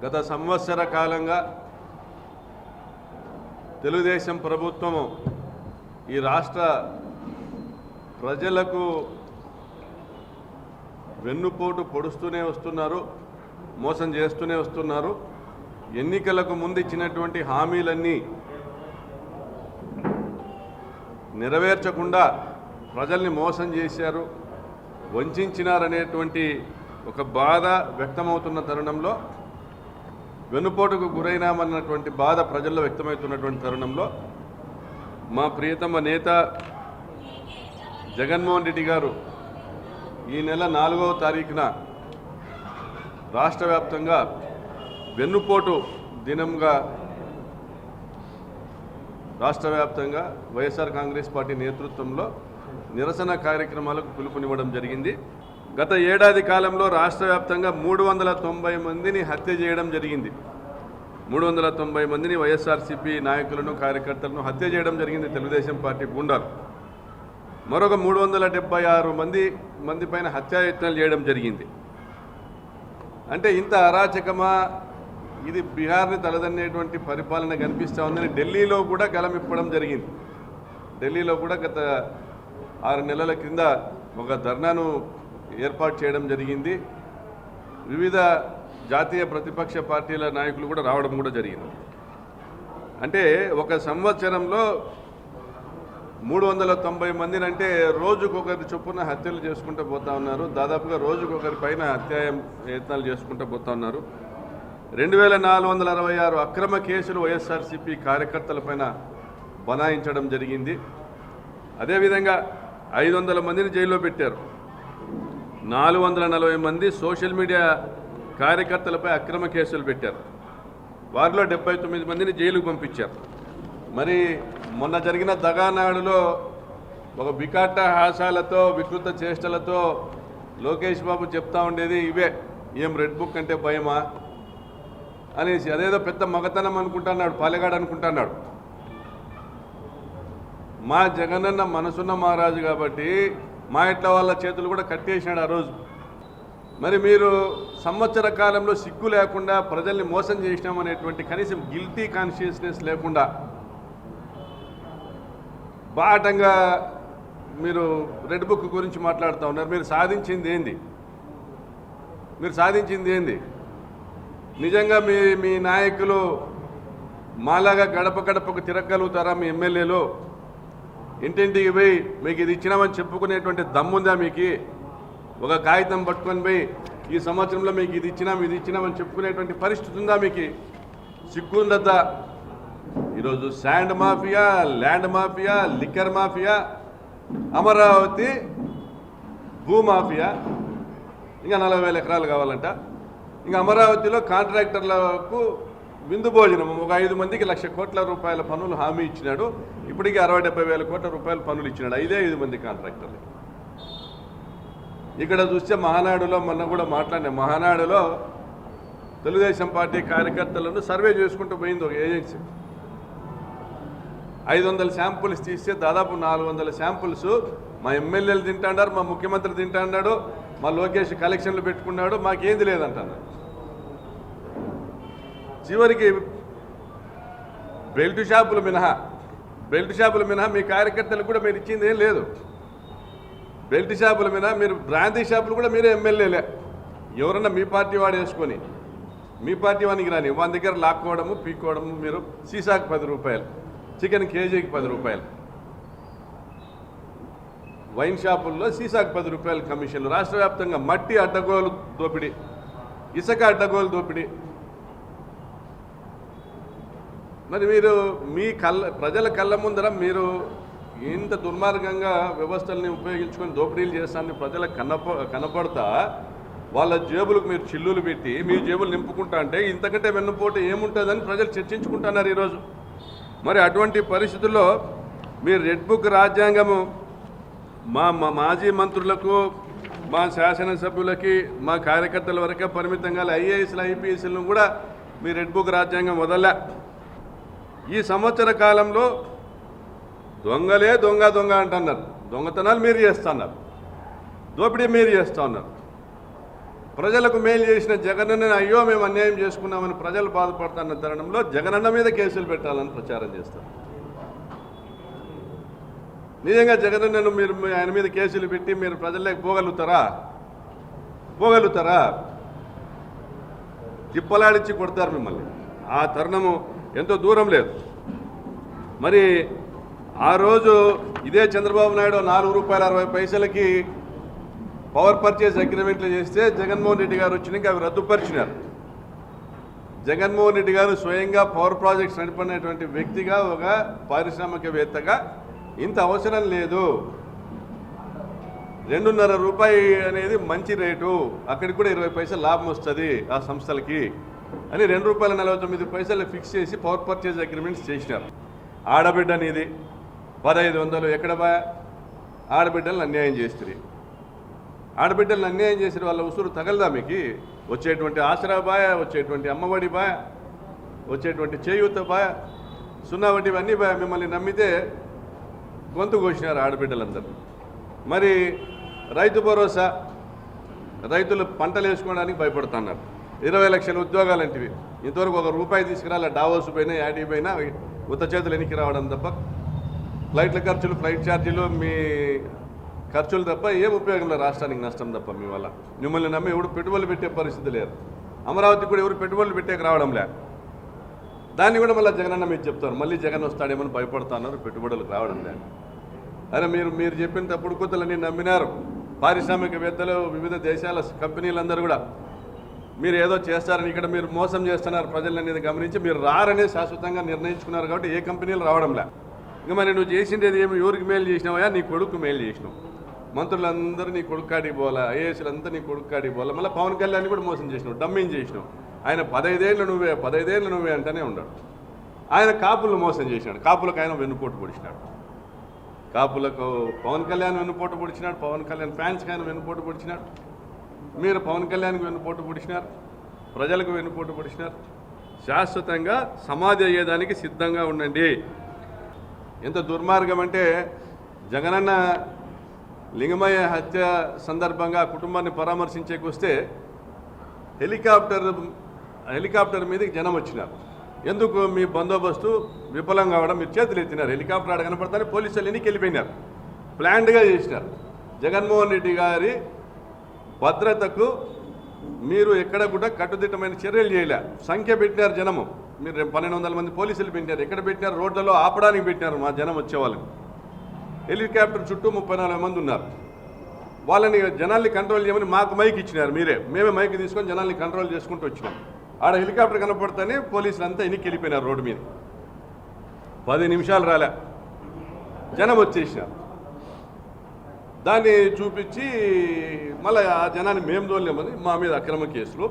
గత సంవత్సర కాలంగా తెలుగుదేశం ప్రభుత్వము ఈ రాష్ట్ర ప్రజలకు వెన్నుపోటు పొడుస్తూనే వస్తున్నారు, మోసం చేస్తూనే వస్తున్నారు. ఎన్నికలకు ముందు ఇచ్చినటువంటి హామీలన్నీ నెరవేర్చకుండా ప్రజల్ని మోసం చేశారు, వంచినారనేటువంటి ఒక బాధ వ్యక్తమవుతున్న తరుణంలో, వెన్నుపోటుకు గురైనామన్నటువంటి బాధ ప్రజల్లో వ్యక్తమవుతున్నటువంటి తరుణంలో మా ప్రియతమ నేత జగన్మోహన్ రెడ్డి గారు ఈ నెల 4వ తారీఖున రాష్ట్ర వ్యాప్తంగా వెన్నుపోటు దినంగా రాష్ట్ర వ్యాప్తంగా వైఎస్ఆర్ కాంగ్రెస్ పార్టీ నేతృత్వంలో నిరసన కార్యక్రమాలకు పిలుపునివ్వడం జరిగింది. గత ఏడాది కాలంలో రాష్ట్ర వ్యాప్తంగా 390 మందిని హత్య చేయడం జరిగింది. 390 మందిని వైఎస్ఆర్సీపీ నాయకులను కార్యకర్తలను హత్య చేయడం జరిగింది తెలుగుదేశం పార్టీ గుండాలు. మరొక 376 మంది పైన హత్యాయత్నాలు చేయడం జరిగింది. అంటే ఇంత అరాచకమా, ఇది బీహార్ని తలదన్నేటువంటి పరిపాలన కనిపిస్తూ ఉందని ఢిల్లీలో కూడా గలమిప్పడం జరిగింది. ఢిల్లీలో కూడా గత 6 నెలల క్రింద ఒక ధర్నాను ఏర్పాటు చేయడం జరిగింది. వివిధ జాతీయ ప్రతిపక్ష పార్టీల నాయకులు కూడా రావడం కూడా జరిగింది. అంటే ఒక సంవత్సరంలో 390 మందిని అంటే రోజుకొకరి చొప్పున హత్యలు చేసుకుంటూ పోతా ఉన్నారు. దాదాపుగా రోజుకొకరి పైన హత్యాయత్నాలు చేసుకుంటూ పోతా ఉన్నారు. 2466 అక్రమ కేసులు వైఎస్ఆర్సీపీ కార్యకర్తలపైన బనాయించడం జరిగింది. అదేవిధంగా 500 మందిని జైల్లో పెట్టారు. 440 మంది సోషల్ మీడియా కార్యకర్తలపై అక్రమ కేసులు పెట్టారు. వారిలో 79 మందిని జైలుకు పంపించారు. మరి మొన్న జరిగిన దగానాడులో ఒక బికాట హాసాలతో వికృత చేష్టలతో లోకేష్ బాబు చెప్తా ఉండేది ఇవే, ఏం రెడ్ బుక్ అంటే భయమా అనేసి, అదేదో పెద్ద మగతనం అనుకుంటున్నాడు, పాలెగాడు అనుకుంటున్నాడు. మా జగనన్న మనసున్న మహారాజు కాబట్టి మా ఇంట్లో వాళ్ళ చేతులు కూడా కట్టేసినాడు ఆ రోజు. మరి మీరు సంవత్సర కాలంలో సిగ్గు లేకుండా ప్రజల్ని మోసం చేసినామనేటువంటి కనీసం గిల్టీ కాన్షియస్నెస్ లేకుండా బాటంగా మీరు రెడ్ బుక్ గురించి మాట్లాడుతూ ఉన్నారు. మీరు సాధించింది ఏంది? నిజంగా మీ నాయకులు మాలాగా గడప గడపకు తిరగలుగుతారా? మీ ఎమ్మెల్యేలు ఇంటింటికి పోయి మీకు ఇది ఇచ్చినామని చెప్పుకునేటువంటి దమ్ముందా మీకు? ఒక కాగితం పట్టుకొని పోయి ఈ సంవత్సరంలో మీకు ఇది ఇచ్చినామని చెప్పుకునేటువంటి పరిస్థితి ఉందా మీకు? సిగ్గుందా? ఈరోజు sand mafia, land mafia, liquor mafia, Amaravati భూమాఫియా, ఇంకా 40,000 ఎకరాలు కావాలంట. ఇంకా అమరావతిలో కాంట్రాక్టర్లకు విందు భోజనం ఒక 5 మందికి 1,00,000 కోట్ల రూపాయల పనులు హామీ ఇచ్చినాడు. ఇప్పటికీ 60-70 వేల కోట్ల రూపాయల పనులు ఇచ్చినాడు 5 మంది కాంట్రాక్టర్లు. ఇక్కడ చూస్తే మహానాడులో మొన్న కూడా మాట్లాడినా, మహానాడులో తెలుగుదేశం పార్టీ కార్యకర్తలను సర్వే చేసుకుంటూ పోయింది ఒక ఏజెన్సీ. 500 శాంపుల్స్ తీస్తే దాదాపు 400 శాంపుల్స్ మా ఎమ్మెల్యేలు తింటాడారు, మా ముఖ్యమంత్రి తింటాడాడు, మా లోకేష్ కలెక్షన్లు పెట్టుకున్నాడు, మాకేంది లేదంటున్నారు. చివరికి బెల్ట్ షాపులు మినహా మీ కార్యకర్తలకు కూడా మీరు ఇచ్చింది ఏం లేదు. బెల్ట్ షాపుల మినహా మీరు బ్రాందీ షాపులు కూడా మీరే ఎమ్మెల్యేలే. ఎవరన్నా మీ పార్టీ వాడు వేసుకొని మీ పార్టీ వానికి రాని వాళ్ళ దగ్గర లాక్కోవడము, పీక్కోవడము. మీరు సీసాకు 10 రూపాయలు, చికెన్ కేజీకి 10 రూపాయలు, వైన్ షాపుల్లో సీసాకు 10 రూపాయలు కమిషన్లు. రాష్ట్ర వ్యాప్తంగా మట్టి అడ్డగోలు దోపిడీ, ఇసుక అడ్డగోలు దోపిడీ. మరి మీరు ప్రజల కళ్ళ ముందర మీరు ఇంత దుర్మార్గంగా వ్యవస్థల్ని ఉపయోగించుకొని దోపిడీలు చేస్తానని ప్రజలకు కనపడతా వాళ్ళ జేబులకు మీరు చిల్లులు పెట్టి మీ జేబులు నింపుకుంటా అంటే ఇంతకంటే వెన్నుపోటు ఏముంటుందని ప్రజలు చర్చించుకుంటున్నారు ఈరోజు. మరి అటువంటి పరిస్థితుల్లో మీరు రెడ్ బుక్ రాజ్యాంగము మా మాజీ మంత్రులకు, మా శాసనసభ్యులకి, మా కార్యకర్తల వరకే పరిమితంగా ఐఏఎస్లు ఐపీఎస్లను కూడా మీ రెడ్ బుక్ రాజ్యాంగం వదలలే. ఈ సంవత్సర కాలంలో దొంగలే దొంగ అంటున్నారు. దొంగతనాలు మీరు చేస్తున్నారు, దోపిడీ మీరు చేస్తూ ఉన్నారు. ప్రజలకు మేలు చేసిన జగనన్న అయ్యో మేము అన్యాయం చేసుకున్నామని ప్రజలు బాధపడుతున్న తరుణంలో జగనన్న మీద కేసులు పెట్టాలని ప్రచారం చేస్తారు. నిజంగా జగనన్నను మీరు ఆయన మీద కేసులు పెట్టి మీరు ప్రజల్లోకి పోగలుగుతారా? తిప్పలాడించి కొడతారు మిమ్మల్ని. ఆ తరుణము ఎంతో దూరం లేదు. మరి ఆ రోజు ఇదే చంద్రబాబు నాయుడు ₹4.60 పవర్ పర్చేజ్ అగ్రిమెంట్లు చేస్తే జగన్మోహన్ రెడ్డి గారు వచ్చినాక అవి రద్దుపరిచినారు. జగన్మోహన్ రెడ్డి గారు స్వయంగా పవర్ ప్రాజెక్ట్స్ నడిపినటువంటి వ్యక్తిగా, ఒక పారిశ్రామికవేత్తగా ఇంత అవసరం లేదు, ₹2.5 అనేది మంచి రేటు, అక్కడికి కూడా 20 పైసలు లాభం వస్తుంది ఆ సంస్థలకి అని ₹2.49 ఫిక్స్ చేసి పవర్ పర్చేజ్ అగ్రిమెంట్స్ చేసినారు. ఆడబిడ్డ అనేది 1500 ఎక్కడ బా? ఆడబిడ్డలను అన్యాయం చేస్తుంది. ఆడబిడ్డలను అన్యాయం చేసిన వాళ్ళ ఉసురు తగలదా మీకు? వచ్చేటువంటి ఆసరా బాయ, వచ్చేటువంటి అమ్మఒడి బాయ, వచ్చేటువంటి చేయూత బాయ, సున్నా వడ్డీ అన్నీ బాయ మిమ్మల్ని నమ్మితే గొంతు కోసినారు ఆడబిడ్డలందరూ. మరి రైతు భరోసా, రైతులు పంటలు వేసుకోవడానికి భయపడుతున్నారు. 20 లక్షల ఉద్యోగాలంటివి ఇంతవరకు ₹1 తీసుకురాలి. డావోస్ పోయినా, యాడీ పోయినా ఉత్త చేతులు ఎనికి రావడం తప్ప, ఫ్లైట్ల ఖర్చులు, ఫ్లైట్ ఛార్జీలు, మీ ఖర్చులు తప్ప ఏం ఉపయోగం లేదు. రాష్ట్రానికి నష్టం తప్ప మీ వల్ల. మిమ్మల్ని నమ్మి ఎవరు పెట్టుబడులు పెట్టే పరిస్థితి లేదు. అమరావతికి కూడా ఎవరు పెట్టుబడులు పెట్టేకి రావడం లే. దాన్ని కూడా మళ్ళీ జగనన్న మీరు చెప్తారు, మళ్ళీ జగన్ వస్తాడేమని భయపడుతున్నారు, పెట్టుబడులకు రావడం లేదు. అరే మీరు చెప్పిన తప్పుడు కూతులన్నీ నమ్మినారు పారిశ్రామికవేత్తలు, వివిధ దేశాల కంపెనీలందరూ కూడా. మీరు ఏదో చేస్తారని ఇక్కడ మీరు మోసం చేస్తున్నారు ప్రజలనేది గమనించి మీరు రారనే శాశ్వతంగా నిర్ణయించుకున్నారు. కాబట్టి ఏ కంపెనీలు రావడంలే. ఇంకా మరి నువ్వు చేసిండేది ఏమి? ఎవరికి మేలు చేసినావా? నీ కొడుకు మేలు చేసినావు. మంత్రులందరూ నీ కొడుకు కాడికి పోవాలా, ఐఏఎస్లంతా నీ కొడుకు కాడికి పోవాలా. మళ్ళీ పవన్ కళ్యాణ్ కూడా మోసం చేసినావు, డమ్మింగ్ చేసినావు. ఆయన 15 ఏళ్ళు నువ్వే అంటూనే ఉన్నాడు. ఆయన కాపులను మోసం చేసినాడు. కాపులకు ఆయన వెన్నుపోటు పొడిచినాడు. కాపులకు పవన్ కళ్యాణ్ వెన్నుపోటు పొడిచినాడు. పవన్ కళ్యాణ్ ఫ్యాన్స్కి ఆయన వెన్నుపోటు పొడిచినాడు. మీరు పవన్ కళ్యాణ్కి వెన్నుపోటు పొడిచినారు, ప్రజలకు వెన్నుపోటు పొడిచినారు. శాశ్వతంగా సమాధి అయ్యేదానికి సిద్ధంగా ఉండండి. ఎంత దుర్మార్గం అంటే, జగనన్న లింగమయ్య హత్య సందర్భంగా కుటుంబాన్ని పరామర్శించేకి వస్తే హెలికాప్టర్ మీదకి జనం వచ్చినారు. ఎందుకు? మీ బందోబస్తు విఫలం కావడం, మీరు చేతులు ఎత్తినారు. హెలికాప్టర్ ఆడ కనపడతానే పోలీసులు ఎన్నికి వెళ్ళిపోయినారు. ప్లాన్డ్గా చేసినారు. జగన్మోహన్ రెడ్డి గారి భద్రతకు మీరు ఎక్కడ కూడా కట్టుదిట్టమైన చర్యలు చేయలే. సంఖ్య పెట్టినారు జనము. మీరు 1200 మంది పోలీసులు పెట్టినారు. ఎక్కడ పెట్టినారు? రోడ్లలో ఆపడానికి పెట్టినారు మా జనం వచ్చేవాళ్ళని. హెలికాప్టర్ చుట్టూ 34 మంది ఉన్నారు. వాళ్ళని జనాల్ని కంట్రోల్ చేయమని మాకు మైక్ ఇచ్చినారు. మేమే మైక్ తీసుకొని జనాల్ని కంట్రోల్ చేసుకుంటూ వచ్చినాం. ఆడ హెలికాప్టర్ కనపడితేనే పోలీసులు అంతా ఎన్నికి వెళ్ళిపోయినారు రోడ్డు మీద. 10 నిమిషాలు రాలే, జనం వచ్చేసినారు. దాన్ని చూపించి మళ్ళీ ఆ జనాన్ని మేము తోలేమని మా మీద అక్రమ కేసులు.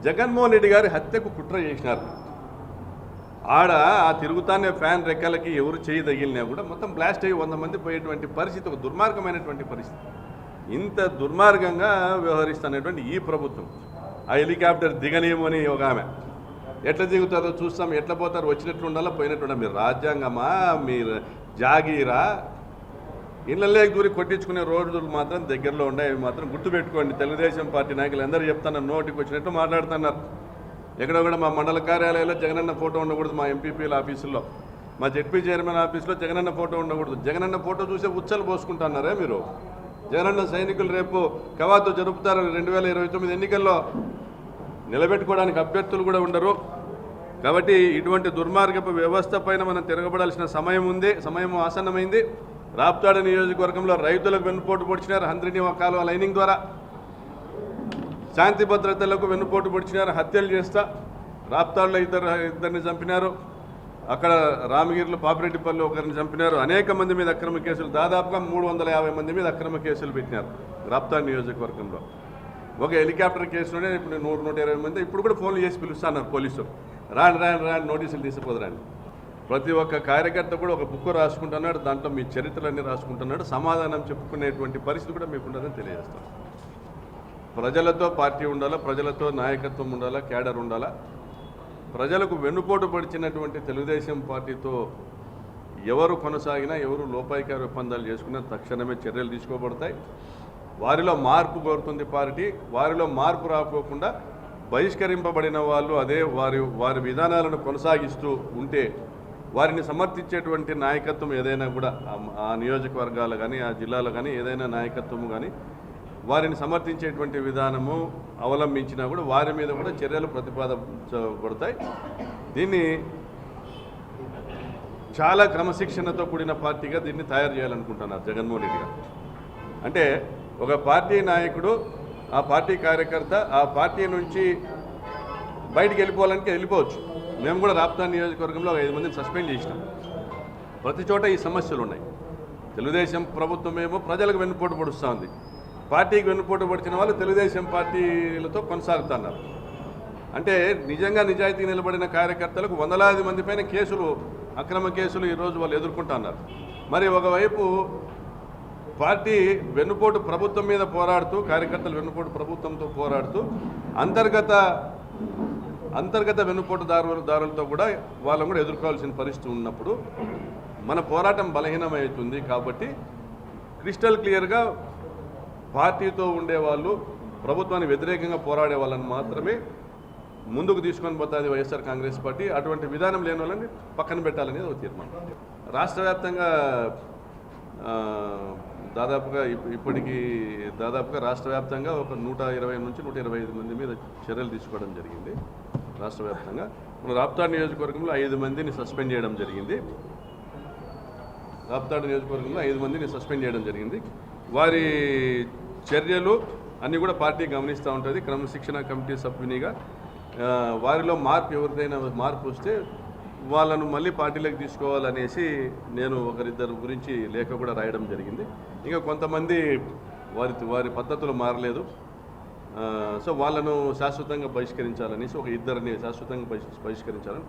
జగన్మోహన్ రెడ్డి గారి హత్యకు కుట్ర చేసినారు. ఆడ ఆ తిరుగుతానే ఫ్యాన్ రెక్కలకి ఎవరు చేయి తగిలినా కూడా మొత్తం బ్లాస్ట్ అయ్యి 100 మంది పోయేటువంటి పరిస్థితి, ఒక దుర్మార్గమైనటువంటి పరిస్థితి. ఇంత దుర్మార్గంగా వ్యవహరిస్తున్నటువంటి ఈ ప్రభుత్వం, ఆ హెలికాప్టర్ దిగనేమని ఒక ఆమె ఎట్లా దిగుతారో చూస్తాం, ఎట్లా పోతారో, వచ్చినట్లు ఉండాలా పోయినట్టు ఉండాలి. మీరు రాజ్యాంగమా, మీరు జాగీరా? ఇళ్ళలేక దూరి కొట్టించుకునే రోజులు మాత్రం దగ్గరలో ఉన్నాయి. అవి మాత్రం గుర్తుపెట్టుకోండి. తెలుగుదేశం పార్టీ నాయకులు అందరూ చెప్తున్నారు, నోటికి వచ్చినట్టు మాట్లాడుతున్నారు. ఎక్కడ కూడా మా మండల కార్యాలయంలో జగనన్న ఫోటో ఉండకూడదు, మా ఎంపీపీల ఆఫీసుల్లో, మా జెడ్పీ చైర్మన్ ఆఫీసులో జగనన్న ఫోటో ఉండకూడదు. జగనన్న ఫోటో చూసే ఉచ్చలు పోసుకుంటున్నారే మీరు. జగనన్న సైనికులు రేపు కవాతు జరుపుతారు. 2029 ఎన్నికల్లో నిలబెట్టుకోవడానికి అభ్యర్థులు కూడా ఉండరు. కాబట్టి ఇటువంటి దుర్మార్గపు వ్యవస్థ పైన మనం తిరగబడాల్సిన సమయం ఆసన్నమైంది. రాప్తాడు నియోజకవర్గంలో రైతులకు వెన్నుపోటు పొడిచినారు. హంద్రిని కాలువ లైనింగ్ ద్వారా శాంతి భద్రతలకు వెన్నుపోటు పొడిచినారు. హత్యలు చేస్తా రాప్తాడులో ఇద్దరిని చంపినారు. అక్కడ రామగిరిలో పాపిరెడ్డిపల్లి ఒకరిని చంపినారు. అనేక మంది మీద అక్రమ కేసులు, దాదాపుగా 350 మంది మీద అక్రమ కేసులు పెట్టినారు రాప్తాడు నియోజకవర్గంలో. ఒక హెలికాప్టర్ కేసులోనే ఇప్పుడు 100-120 మంది ఇప్పుడు కూడా ఫోన్లు చేసి పిలుస్తున్నారు పోలీసులు. రాండి నోటీసులు తీసుకుపోదురండి. ప్రతి ఒక్క కార్యకర్త కూడా ఒక బుక్ రాసుకుంటున్నాడు. దాంట్లో మీ చరిత్రలన్నీ రాసుకుంటున్నాడు. సమాధానం చెప్పుకునేటువంటి పరిస్థితి కూడా మీకు ఉండదని తెలియజేస్తాం. ప్రజలతో పార్టీ ఉండాలా, ప్రజలతో నాయకత్వం ఉండాలా, క్యాడర్ ఉండాలా. ప్రజలకు వెన్నుపోటు పడిచినటువంటి తెలుగుదేశం పార్టీతో ఎవరు కొనసాగినా, ఎవరు లోపాయికార ఒప్పందాలు చేసుకున్నా తక్షణమే చర్యలు తీసుకోబడతాయి. వారిలో మార్పు కోరుతుంది పార్టీ. వారిలో మార్పు రాకోకుండా బహిష్కరింపబడిన వాళ్ళు అదే వారి విధానాలను కొనసాగిస్తూ ఉంటే వారిని సమర్థించేటువంటి నాయకత్వం ఏదైనా కూడా ఆ నియోజకవర్గాలు కానీ ఆ జిల్లాలో కానీ ఏదైనా నాయకత్వం కానీ వారిని సమర్థించేటువంటి విధానము అవలంబించినా కూడా వారి మీద కూడా చర్యలు ప్రతిపాదించబడతాయి. దీన్ని చాలా క్రమశిక్షణతో కూడిన పార్టీగా దీన్ని తయారు చేయాలనుకుంటున్నారు జగన్మోహన్ రెడ్డి గారు. అంటే ఒక పార్టీ నాయకుడు, ఆ పార్టీ కార్యకర్త ఆ పార్టీ నుంచి బయటికి వెళ్ళిపోవాలంటే వెళ్ళిపోవచ్చు. మేము కూడా రాప్తాడు నియోజకవర్గంలో 5 మందిని సస్పెండ్ చేసినాం. ప్రతి చోట ఈ సమస్యలు ఉన్నాయి. తెలుగుదేశం ప్రభుత్వం ఏమో ప్రజలకు వెన్నుపోటు పొడుస్తూ ఉంది. పార్టీకి వెన్నుపోటు పొడిచిన వాళ్ళు తెలుగుదేశం పార్టీలతో కొనసాగుతున్నారు. అంటే నిజంగా నిజాయితీ నిలబడిన కార్యకర్తలకు వందలాది మంది పైన కేసులు, అక్రమ కేసులు ఈరోజు వాళ్ళు ఎదుర్కొంటున్నారు. మరి ఒకవైపు పార్టీ వెన్నుపోటు ప్రభుత్వం మీద పోరాడుతూ, కార్యకర్తలు వెన్నుపోటు ప్రభుత్వంతో పోరాడుతూ అంతర్గత వెన్నుపోటుదారులతో కూడా వాళ్ళని కూడా ఎదుర్కోవాల్సిన పరిస్థితి ఉన్నప్పుడు మన పోరాటం బలహీనమవుతుంది. కాబట్టి క్రిస్టల్ క్లియర్గా పార్టీతో ఉండేవాళ్ళు, ప్రభుత్వానికి వ్యతిరేకంగా పోరాడే వాళ్ళని మాత్రమే ముందుకు తీసుకొని పోతుంది వైఎస్ఆర్ కాంగ్రెస్ పార్టీ. అటువంటి విధానం లేని వాళ్ళని పక్కన పెట్టాలనేది ఒక తీర్మానం. రాష్ట్ర వ్యాప్తంగా దాదాపుగా రాష్ట్ర వ్యాప్తంగా ఒక 120 నుంచి 125 మంది మీద చర్యలు తీసుకోవడం జరిగింది. రాష్ట్ర వ్యాప్తంగా మన రాప్తాడు నియోజకవర్గంలో 5 మందిని సస్పెండ్ చేయడం జరిగింది. వారి చర్యలు అన్నీ కూడా పార్టీ గమనిస్తూ ఉంటుంది. క్రమశిక్షణ కమిటీ సభ్యునిగా వారిలో ఎవరిదైనా మార్పు వస్తే వాళ్ళను మళ్ళీ పార్టీలోకి తీసుకోవాలనేసి నేను ఒకరిద్దరు గురించి లేఖ కూడా రాయడం జరిగింది. ఇంకా కొంతమంది వారి పద్ధతులు మారలేదు. సో వాళ్ళను శాశ్వతంగా బహిష్కరించాలనేసి ఒక ఇద్దరిని శాశ్వతంగా బహిష్కరించాలని